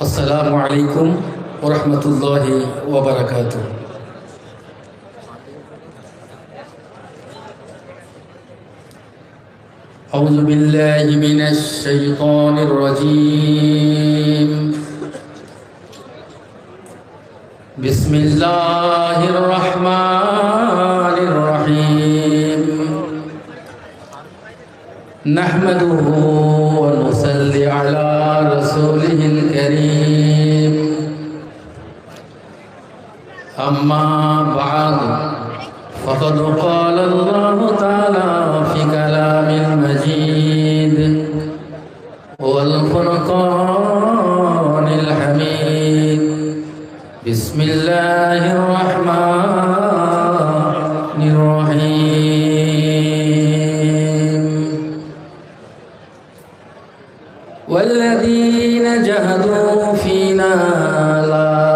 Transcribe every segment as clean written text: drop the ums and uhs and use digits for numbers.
আসসালামু আলাইকুম ওয়া রাহমাতুল্লাহি ওয়া বারাকাতুহু। আউযু বিল্লাহি মিনাশ শাইতানির রাজীম। বিসমিল্লাহির রাহমানির রহিম। নাহমাদুহু ওয়া নুসাল্লি আলা রাসূলিহিল কারীম। আম্মা বা'দ ফাকাদ ক্বালা আল্লাহু তাআলা ফি কালামিল মাজিদ ওয়াল ফুরকানিল হামিদ। বিসমিল্লাহির রাহমানির রহিম। والذين جاهدوا فينا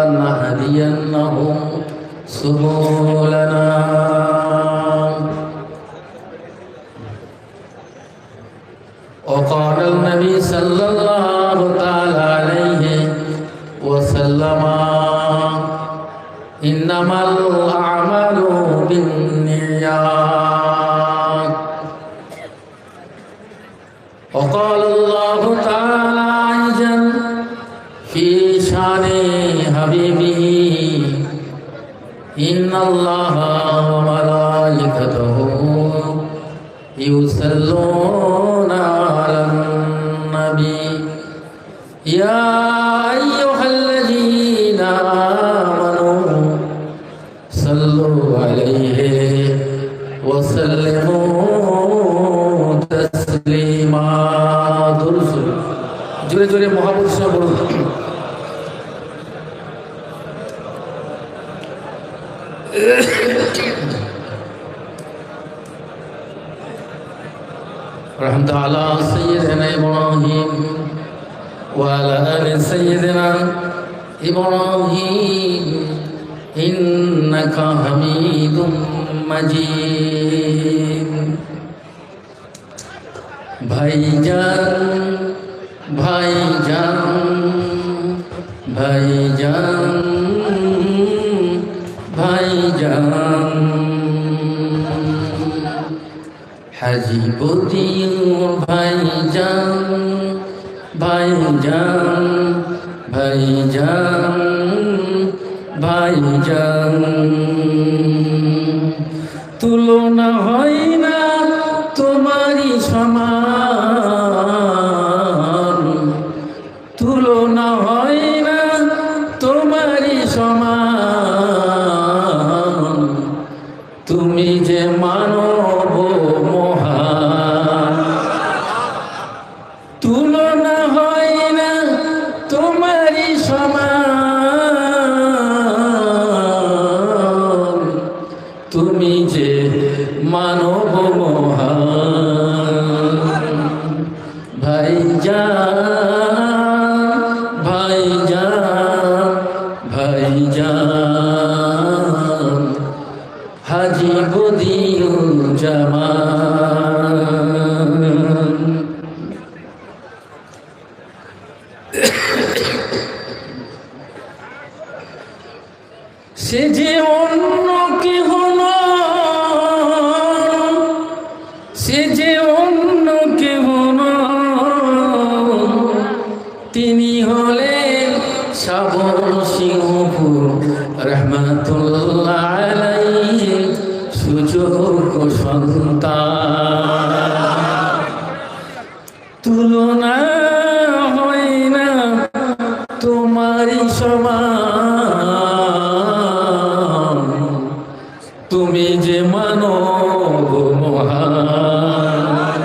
لنهدينهم سبلنا وقال النبي صلى الله تعالى عليه وسلم إنما الأعمال بالنيات وقال الله تعالى أيضا في شان حبيبه إن الله وملائكته يصلون على النبي يا أيها الذين آمنوا صلوا عليه وسلموا تسليما। জোরে জোরে মহাপুরুষ বলুন। رحمت على سيدنا إبراهيم وعلى آل سيدنا إبراهيم إنك حميد مجيد। ভাইজান ভাইজান ভাইজান ভাইজান হাজীপুর ভাইজান ভাইজান ভাইজান ভাইজান তুলনা হয় না তোমারই সমান, তুলনা হয় না তোমারই সমান। তুমি যে মানব মহান, তুলনা হয় না তোমারই সমান। তুমি যে মানব মহান। ভাইজান ভাইজান ভাইজান হাজী বদিউজ্জামান। সে যে অন্য কেহ নয়, সে যে অন্য কেহ নয়, তিনি হলেন সাবর সিংহপুর রহমাতুল্লাহ আলাইহি সুযোগ্য সন্তান। তুলনা হয় না তোমারই সমান। তুমি যে মানব মহান।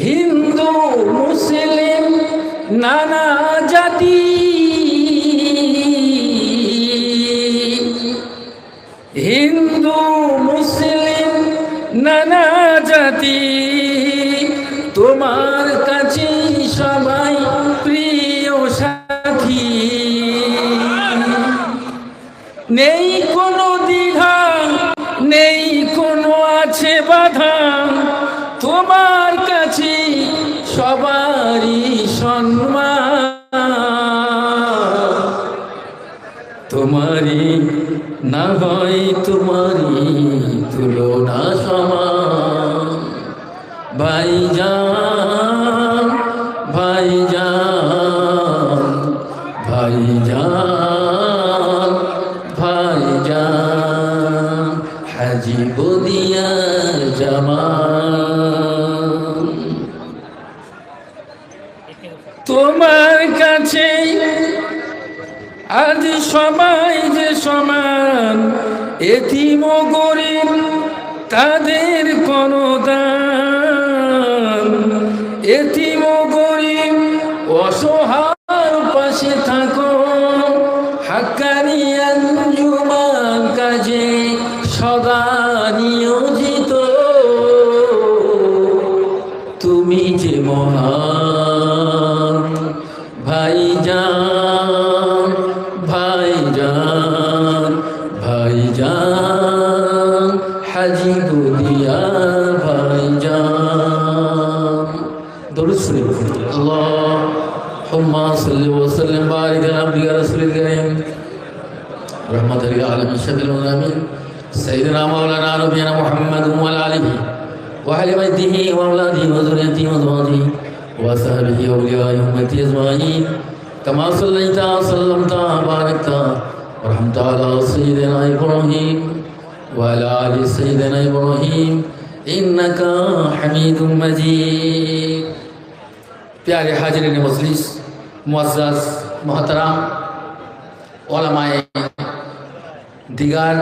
হিন্দু মুসলিম নানা জাতি, হিন্দু মুসলিম নানা জাতি, তোমার কাছে সবাই প্রিয় সাথী। নেই কোনো দ্বিধা, নেই কোনো আছে বাধা, তোমার কাছে সবারই সম্মান। তোমারি না হয় তোমারি তুলনা সমান। ভাইজান ভাইজান ভাইজান ভাইজান হাজি বদিয়া জামান। তোমার কাছে আজ সবাই যে সমান, এতিম ও গরিব তাদের কোনো দাম। এতিম ও গরিব অসহায় পাশে থাকো, হাক্কানি আঞ্জুমান কাজে সদা নিয়োজিত। তুমি যে মহান ভাইজান ভাইজান ভাইজান হাজি বদিয়া ভাইজান। দরুদ শরীফ। আল্লাহুম্মা সাল্লি ওয়া সাল্লিম বারিক আলা আবদিকা রাসূলিল কারীম রাহমাতাল লিল আলামিন শাফিউল আলামিন সাইয়্যিদিনা মাওলানা নবিয়িনা মুহাম্মাদিন ওয়া আলা আলিহি ওয়া আহলি বাইতিহি ওয়া আওলাদিহি ওয়া যুররিয়্যতিহি ওয়া আযওয়াজিহি ওয়া সাহবিহি ওয়া আউলিয়া'i উম্মতিহি আজমাইন কামা সাল্লাইতা ওয়া সাল্লামতা ওয়া বারাকতা ওয়া রাহমতা আলা সাইয়্যিদিনা ইব্রাহিম ওয়া আলা আলি সাইয়্যিদিনা ইব্রাহিম ইন্নাকা হামিদুম মাজিদ। प्यारे हाजिरीन मजलिस, मुअज़्ज़ज़ मोहतरम ওলামায়ে দিগার,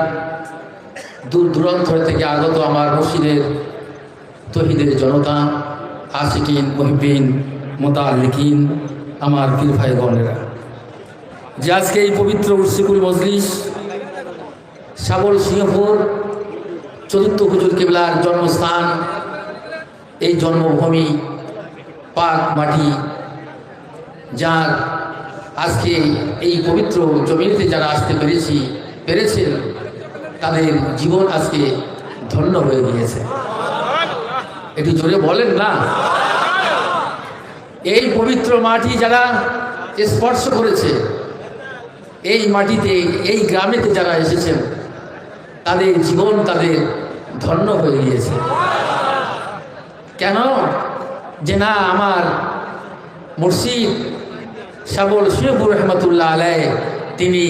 দূর দূরান্ত থেকে আগত আমার মুর্শিদের তৌহিদের জনতা, আশিকিন মুহিব্বিন মুতাআল্লিকিন, আমার পীর ভাই বোনেরা, যে আজকে এই পবিত্র উর্সিকুল মজলিস সাবল সিংহপুর চতুর্থ হুজুর কিবলার জন্মস্থান, এই জন্মভূমি পাক মাটি, যার আজকে এই পবিত্র জমিতে যারা আসতে পেরেছেন তাদের জীবন আজকে ধন্য হয়ে গিয়েছে। একটু জোরে বলেন না। এই পবিত্র মাটি যারা স্পর্শ করেছে, এই মাটিতে এই গ্রামেতে যারা এসেছেন তাদের জীবন তাদের ধন্য হয়ে গিয়েছে। কেন? যে না, আমার মুর্শিদ সাবল সিংহপুর রহমতুল্লাহ আলাইহ তিনি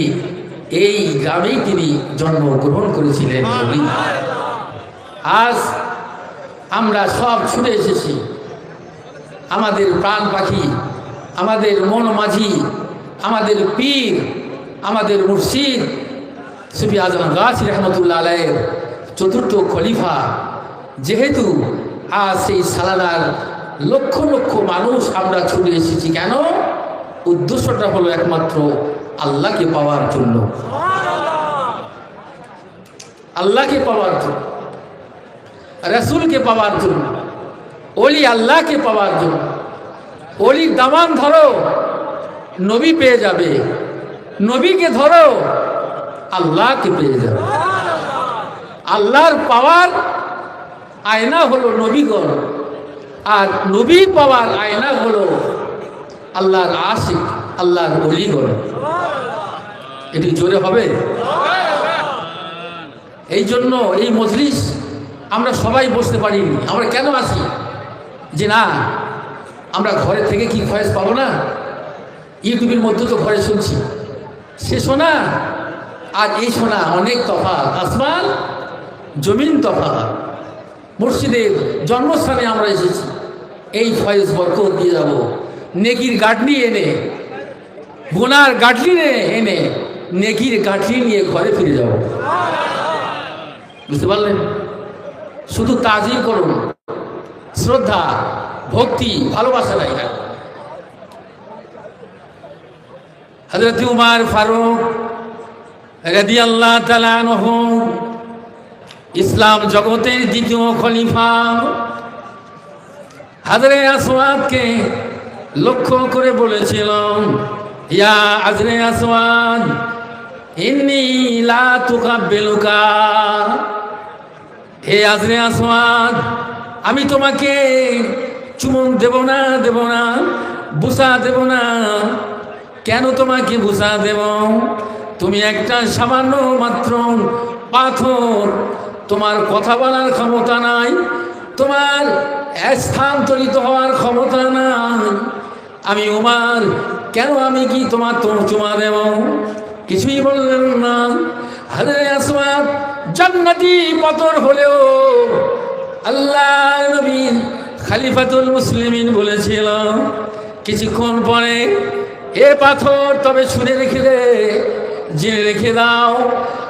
এই গ্রামেই তিনি জন্মগ্রহণ করেছিলেন। আজ আমরা সব ছুটে এসেছি, আমাদের প্রাণ পাখি, আমাদের মন মাঝি, আমাদের পীর, আমাদের মুর্শিদ সুফি আজম গাছি রহমতুল্লাহ আলাইহ চতুর্থ খলিফা, যেহেতু আজ সেই সালানার লক্ষ লক্ষ মানুষ আমরা ছুটে এসেছি। কেন? উদ্দেশ্যটা হলো একমাত্র আল্লাহকে পাওয়ার জন্য, আল্লাহকে পাওয়ার জন্য, রাসূলকে পাওয়ার জন্য, ওলি আল্লাহকে পাওয়ার জন্য। ওলির দামান ধরো, নবী পেয়ে যাবে। নবীকে ধরো, আল্লাহকে পেয়ে যাবে। আল্লাহর পাওয়ার আয়না হলো নবীগণ, আর নবী পাওয়ার আয়না হলো আল্লাহর আশিক, আল্লাহর ওলিগণ। এটি জোরে হবে। এই জন্য এই মজলিস আমরা সবাই বসতে পারিনি। আমরা কেন আসি? যে না, আমরা ঘরে থেকে কি ফয়েজ পাবো না? ইউটিউবের মধ্যে তো ঘরে শুনছি, সে শোনা আর এই শোনা অনেক তফাৎ, আসমান জমিন তফাৎ। মুর্শিদের জন্মস্থানে আমরা এসেছি, এই ফয়েজ বরকত দিয়ে যাব। নেকির গাঁটনি এনে, গুনার গাঁটনি এনে নেকির গাঁটনি নিয়ে ঘরে ফিরে যাব। বুঝতে পারলেন? শুধু তাজিম করুন, শ্রদ্ধা, ভক্তি, ভালোবাসা নাই। হযরত উমর ফারুক রাদিয়াল্লাহু তাআলা আনহু ইসলাম জগতের দ্বিতীয় খলিফা, হাজরে আসওয়াদকে লক্ষ্য করে বলেছিল, ইয়া হাজরে আসওয়াদ ইন্নী লা তুকাব্বিলুকা, হে হাজরে আসওয়াদ আমি তোমাকে চুমুন দেব না, বুসা দেব না। কেন তোমাকে বুসা দেব? তুমি একটা সামান্য মাত্র পাথর, তোমার কথা বলার ক্ষমতা নাই, তোমার স্থানান্তরিত হওয়ার ক্ষমতা নাই। আমি উমার, কেন আমি কি তোমার চুমা দেব? কিছুই বললেন না। হযরত আসওয়াদ জান্নাতি পাথর হলেও আল্লাহ নবী খলিফাতুল মুসলিমিন বলেছিল কিছুক্ষণ পরে, এ পাথর তবে শুনে রেখে দে, জেনে রেখে দাও,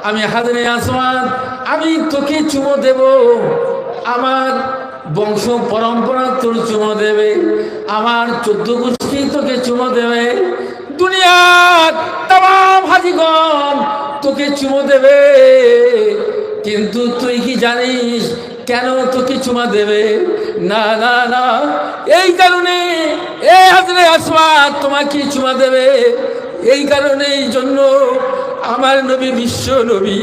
আমি হযরত আসওয়াদ আমি তোকে চুমো দেব, আমার বংশ পরম্পরা তোর চুমো দেবে, আমার 14 গোষ্ঠী তোকে চুমো দেবে, দুনিয়ার তাম হাজিগণ তোকে চুমো দেবে। কিন্তু তুই কি জানিস কেন তোকে চুমা দেবে? না না না, এই কারণে এই হযরত আসওয়াদ তোমাকে চুমা দেবে, এই কারণে, এই জন্য আমার নবী, বিশ্ব নবী,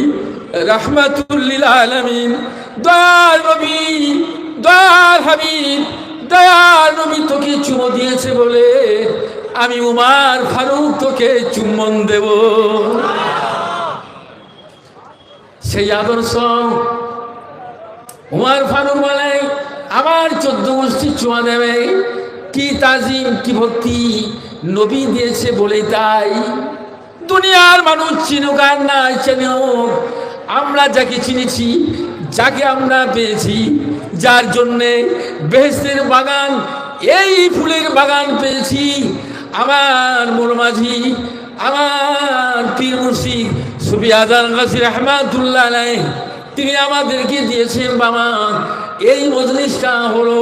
রাহমাতুল লিল আলামিন, দয়ার নবী, দয়ার হাবিব, দয়ার নবী তোকে চুমো দিয়েছে বলে আমি উমার ফারুক তোকে চুম্বন দেব। সেই আদর্শ উমার ফারুক বলে আমার 14 গোষ্ঠী চুমা দেবে। কি তাজিম, কি ভক্তি নবী দিয়েছে বলে তাই। দুনিয়ার মানুষ চিনুক আর না চিনুক, আমরা যাকে চিনেছি, যাকে আমরা পেয়েছি, যার জন্যে বেহেশতের বাগান, এই ফুলের বাগান পেয়েছি, আমার মোর মাঝি, আমার পীর মুর্শিদ সুফি আজম গাজী রাহমাতুল্লাহ আলাইহি, তিনি আমাদেরকে দিয়েছেন বাবা, এই মজলিসটা হলো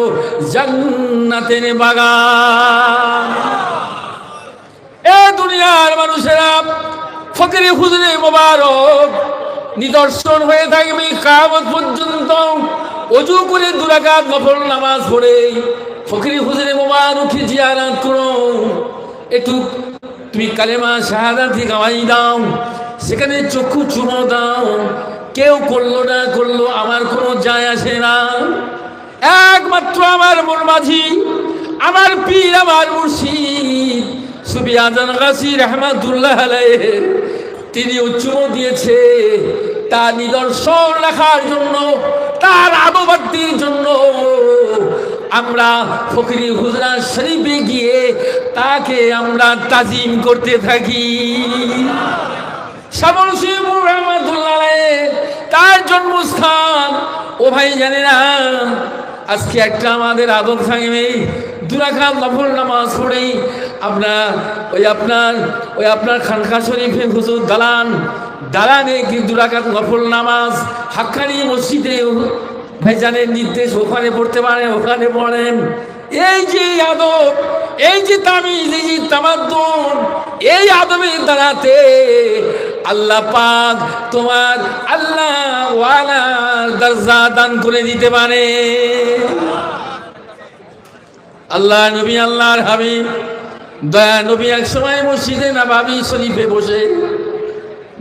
জান্নাতের বাগান। এ দুনিয়ার মানুষেরা ফকির হুজুরে মোবারক নিদর্শন হয়ে থাকবে কিয়ামত পর্যন্ত। ওযু করে 2 রাকাত নফল নামাজ পড়ে ফকির হুজুরে মোবারককে জিয়ারত করো, একটু তুমি কালেমা শাহাদাত গাওয়াই দাও, সেখানে চক্ষু চুমো দাও। কেউ করলো না করলো আমার কোনো যায় আসে না, একমাত্র আমার মোর মাঝি, আমার পীর, আমার মুর্শিদ সুফি আজম গাজী রাহমাতুল্লাহ আলাইহি, তিনি চুমো দিয়েছে তার নিদর্শন রাখার জন্য, তার আদবাক্তির জন্য আমরা ফকির হুজরা শরীফে গিয়ে তাকে আমরা তাজিম করতে থাকি। শামল শিব রহমাতুল্লাহ আলাইহি তার জন্মস্থান। ও ভাই জানে না, আজকে একটা আমাদের আদব থাকবে, 2 রাকাত নফল নামাজ পড়ে আপনার খানকা শরীফে হুজুর দালানে 2 রাকাত নফল নামাজ হাক্কানি মসজিদে ভাইজানের নির্দেশ, ওখানে পড়তে পারেন, ওখানে পড়েন। এই যে আদব, এই যে তামিজ, এই যে তামাদ্দুন, এই আদবের দ্বারাতে আল্লাহ পাক তোমার আল্লাহ ওয়ালা দরজা দান করে দিতে পারে। আল্লাহ নবী, আল্লাহর হাবিব, দয়া নবী এক সময় মসজিদে নববী শরীফে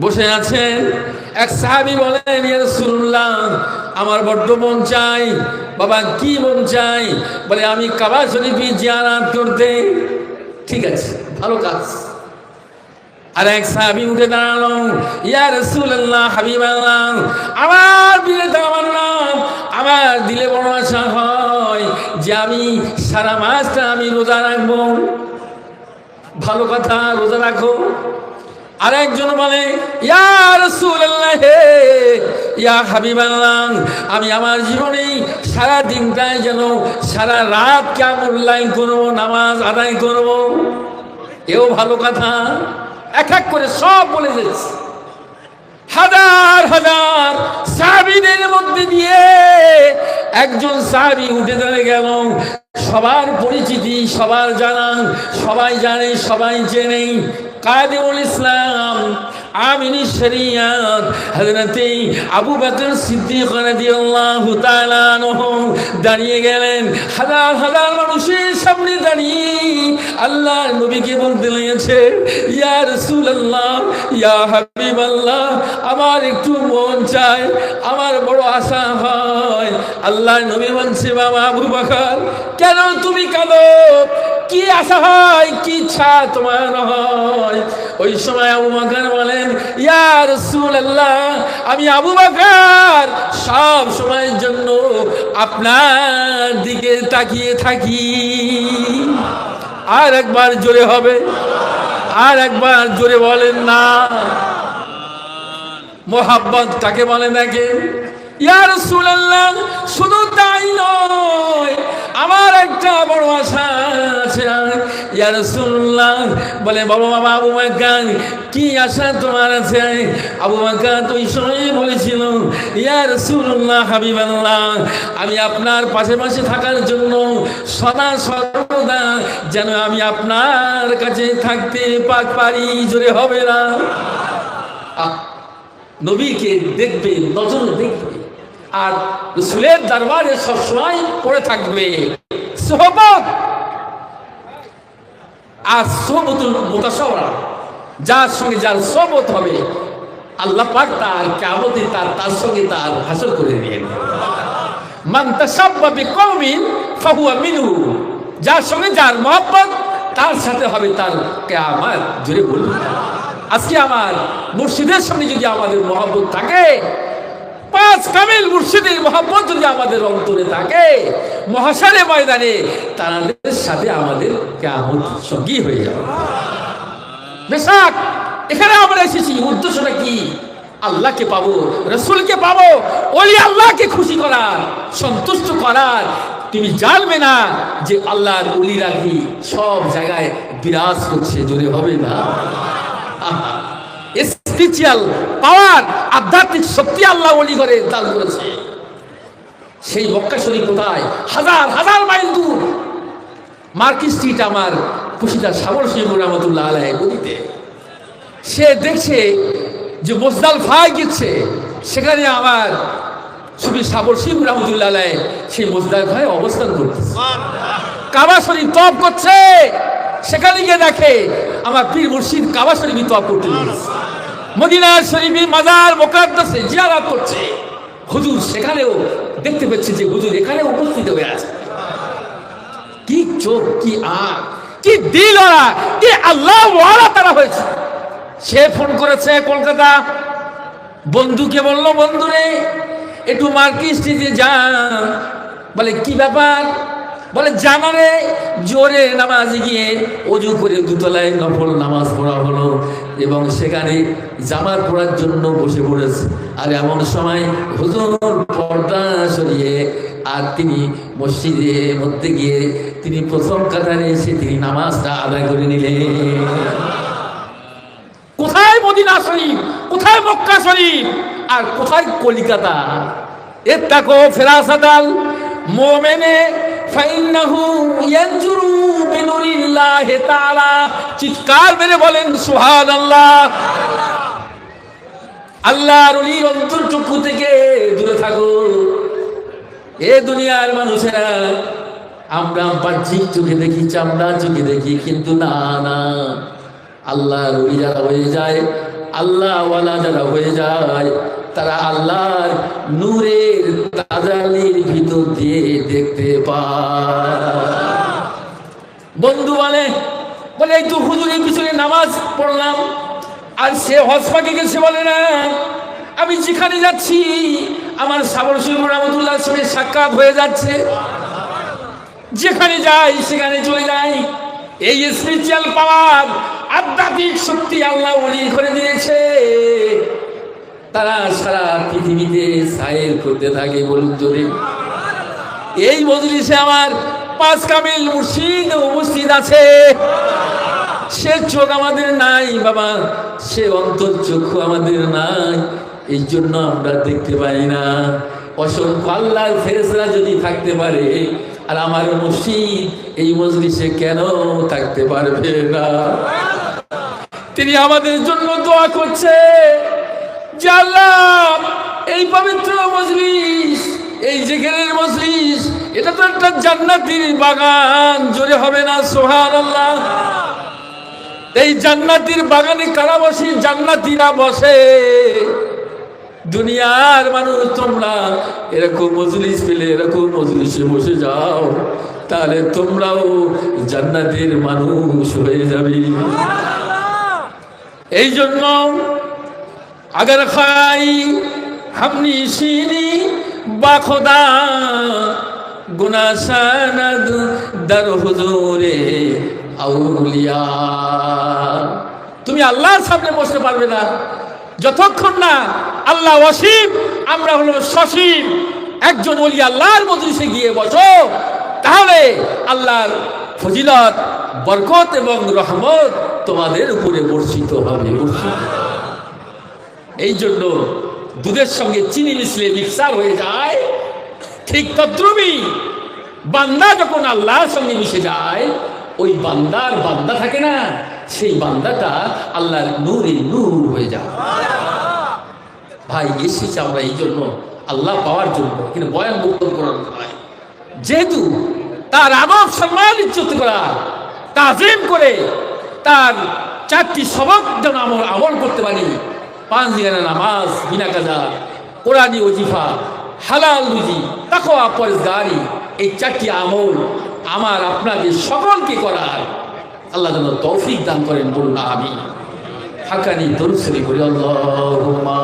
বসে আছেন। এক সাহাবী বলেন, ইয়া রাসূলুল্লাহ, আমার বড্ড মন চাই। বাবা কি মন চাই? বলে আমি কাবা শরীফে জিয়ারত করতে। ঠিক আছে, ভালো কাজ। আর এক সাহাবী উঠে দাঁড়ালো, ইয়া রাসূলুল্লাহ, হাবিবাল্লাহ, আমার দিলে তামান্না, আমার দিলে বড় আশা হয় যে আমি সারা মাসটা আমি রোজা রাখবো। ভালো কথা, রোজা রাখো। আর একজন বলে, ইয়া রাসূলুল্লাহ, ইয়া হাবিবাল্লাহ, আমি আমার জীবনে সারা দিনটাই যেন সারা রাত কিয়ামুল করবো, নামাজ আদায় করবো। এও ভালো কথা। এক এক করে সব বলে যাচ্ছে। হাজার হাজার সাহাবীদের মধ্যে দিয়ে একজন সাহাবী উঠে দাঁড়িয়ে গেল, সবার পরিচিতি, সবার জানা, সবাই জানে, সবাই চেনে, কাদিমুল ইসলাম, আমিনী শরিয়ত, হযরতে আবু বকর সিদ্দিক রাদিয়াল্লাহু তাআলা আনহু দাঁড়িয়ে গেলেন। হাজার হাজার মানুষের সামনে দাঁড়িয়ে আল্লাহর নবীকে বলতে লেগেছে, ইয়া রাসূলুল্লাহ, ইয়া হাবিবাল্লাহ, আমার একটু মন চায়, আমার বড় আশা হয়। আল্লাহর নবী বলছে, বাবা আবু বকর, কেন তুমি কাঁদো? কি আশা হয়, কি ইচ্ছা তোমার হয়? হয়। ওই সময় আবু বকর বলেন, ইয়া রাসূলুল্লাহ, আমি আবু বকর সব সময়ের জন্য আপনার দিকে তাকিয়ে থাকি। আর একবার জোরে হবে, আর একবার জোরে বলেন না। মোহাব্বত কাকে বলে দেখেন। ইয়া রাসূলুল্লাহ, শুধু তাই নয়, আমার একটা বড় আশা আছে। ইয়া রাসূলুল্লাহ বলে, বলো বাবা আবু বকর, কি আশা তোমার আছে? আবু বকর তো ওই সময় বলেছিল, ইয়া রাসূলুল্লাহ হাবিবাল্লাহ, আমি আপনার পাশে পাশে থাকার জন্য সদা সর্বদা যেন আমি আপনার কাছে থাকতে পারি। জোরে হবে না? নবীকে দেখবে, নজরে দেখবে, আর রাসূলের দরবারে সবসময় পড়ে থাকবে। সোহবত আর সোহবতুল মুতাশাওয়ারা, যার সঙ্গে যার সোহবত হবে আল্লাহ পাক তার কিয়ামতে তার সঙ্গে তার হাসর করে দিবেন। মান তাশাব্বা বিকওমিন ফাহুয়া মিনহু, যার সঙ্গে যার মহব্বত তার সাথে হবে তার কিয়ামত। জোরে বলুন। আজকে আমার মুর্শিদের সঙ্গে যদি আমাদের মহব্বত থাকে, পাঁচ কামিল মুর্শিদের মহব্বত যদি আমাদের অন্তরে থাকে, মহাশারে ময়দানে তাদের সাথে আমাদের কিয়ামত সঙ্গী হয়ে যাবে। বেশক এখানে আমরা এসেছি, উদ্দেশ্যটা কি? আল্লাহকে পাবো, রাসূলকে পাবো, ওলি আল্লাহকে খুশি করার, সন্তুষ্ট করার। তুমি জানবে না যে আল্লাহর ওলিরা কি সব জায়গায় বিরাজ করছে। জোরে হবে না? স্পিরিচুয়াল পাওয়ার, আধ্যাত্মিক শক্তি আল্লাহ ওলি করে দান করেছে। সেই মক্কা শরীফ কোথায়? হাজার হাজার মাইল দূর। মার্কেট স্ট্রিট আমার খুশিদার সাবর সিংহ রহমতুল্লাহ আলাইহি গলিতে। সে দেখছে যে মুজদালিফায় গেছে, সেখানে আমার সুফি সাবর সিংহ রহমতুল্লাহ আলাইহি সেই মুজদালিফায় অবস্থান করতেছে, কাবা শরীফ তওয়াফ করছে। সেখানে গিয়ে দেখে আমার পীর মুর্শিদ কাবা শরীফ তওয়াফ করতে গেছে, মদিনা শরীফে মাজার মুকাদ্দাসে জিয়ারত করছে। হুজুর সেখানেও দেখতে পাচ্ছে যে হুজুর এখানে উপস্থিত হয়ে আছে। কি চোখ, কি আঁখ, কি দিল, ওরা কি আল্লাহ ওয়ালা তারা হয়েছে। সে ফোন করেছে কলকাতা, বন্ধুকে বলল, বন্ধুরে একটু মার্কেট স্ট্রিটে যা। বলে কি ব্যাপার? বলে জানারে জোরে নামাজ গিয়ে অজু করে দুতলায় নফল নামাজ পড়া হলো এবং সেখানে জামাত পড়ার জন্য বসে পড়েছে। আর এমন সময় হুজুর পর্দা সরিয়ে আর তিনি মসজিদের মধ্যে গিয়ে তিনি প্রথম কাতারে এসে তিনি নামাজটা আদায় করে নিলেন। কোথায় মদিনা শরীফ, কোথায় মক্কা শরীফ, আর কোথায় কলিকাতা? ইত্তাকু ফিরাসাতাল মুমিনে ফাইন্নাহু ইয়ানজুরু বিনুরিল্লাহি তাআলা। চিৎকার মেরে বলেন সুবহানাল্লাহ। আল্লাহর ওলির অন্তর্চক্ষু থেকে দূরে থাকো। এ দুনিয়ার মানুষেরা আমরা বাহ্যিক চোখে দেখি, চামড়া চোখে দেখি, কিন্তু না না, আল্লাহর ওলি যারা হয়ে যায়, আল্লাহ ওয়ালা যারা হয়ে যায়, তারা আল্লাহর নূরের তাজালির ভিতর দিয়ে দেখতে পায়। বন্ধু বলে এই তো হুজুরের পিছনে নামাজ পড়লাম, আর সে হজ পাকে গেছে। বলে না, আমি যেখানে যাচ্ছি আমার সাবর সিংহ রহমতুল্লাহর সঙ্গে সাক্ষাৎ হয়ে যাচ্ছে। যেখানে যাই সেখানে চলে যাই। এই স্পিরিচুয়াল পাওয়ার, আধ্যাত্মিক শক্তি আল্লাহ ওলি করে দিয়েছে। তারা সারা পৃথিবীতে সাইর করতে থাকে। বলুন জোরে। এই মজলিসে আমার পাঁচ কামিল মুর্শিদ উপস্থিত আছে। সে চোখ আমাদের নাই বাবা, সে অন্তর চক্ষু আমাদের নাই, এই জন্য আমরা দেখতে পাই না। অসংখ্য আল্লাহর ফেরেশতারা যদি থাকতে পারে, আর আমার মুর্শিদ এই মজলিসে কেন থাকতে পারবে না? তিনি আমাদের জন্য দোয়া করছে যে আল্লাহ, এই পবিত্র মজলিস, এই জিকিরের মজলিস, এটা তো একটা জান্নাতের বাগান। জোরে হবে না সুবহানাল্লাহ? এই জান্নাতের বাগানে কারা বসে? জান্নাতীরা বসে। দুনিয়ার মানুষ তোমরা এরকম মজলিস পেলে, এরকম মজলিসে বসে যাও, তাহলে তোমরাও জান্নাতের মানুষ হয়ে যাবে। এই জন্য अगर खाई हमनी सीनी बाखुदा गुनासानद दर हुजूरे আউলিয়া। তুমি আল্লাহর সামনে বসতে পারবে না যতক্ষণ না আল্লাহ ওয়াসিম, আমরা হলো সসীম। একজন ওলি আল্লাহর মজলিসে গিয়ে বসো, তাহলে আল্লাহর ফজিলত, বরকত এবং রহমত তোমাদের উপরে বর্ষিত হবে। এই জন্য দুধের সঙ্গে চিনি মিশলে মিক্সার হয়ে যায়, ঠিক তদ্রুপই বান্দা যখন আল্লাহর সঙ্গে মিশে যায়, ওই বান্দার বান্দা থাকে না, সেই বান্দাটা আল্লাহর নূরে নূর হয়ে যায়। ভাই এসেছি আমরা এই জন্য আল্লাহ পাওয়ার জন্য, কিন্তু বয়ান বক্তব্য করার ভাই, যেহেতু তার আদব সম্মান ইজ্জত করা, তাজিম করে তার 4টি সবক যেন আমরা আমল করতে পারি, 5 দিনের নামাজ বিনা কাজা, কোরআনি ওজিফা, হালাল রুজি, তাকওয়া পরহেজগারি, এই 4টি আমল আমার আপনাদের সকলকে করার আল্লাহ যেন তৌফিক দান করেন, বলুন আমিন। হাক্কানি দরুদ শরীফ পড়ি, আল্লাহুম্মা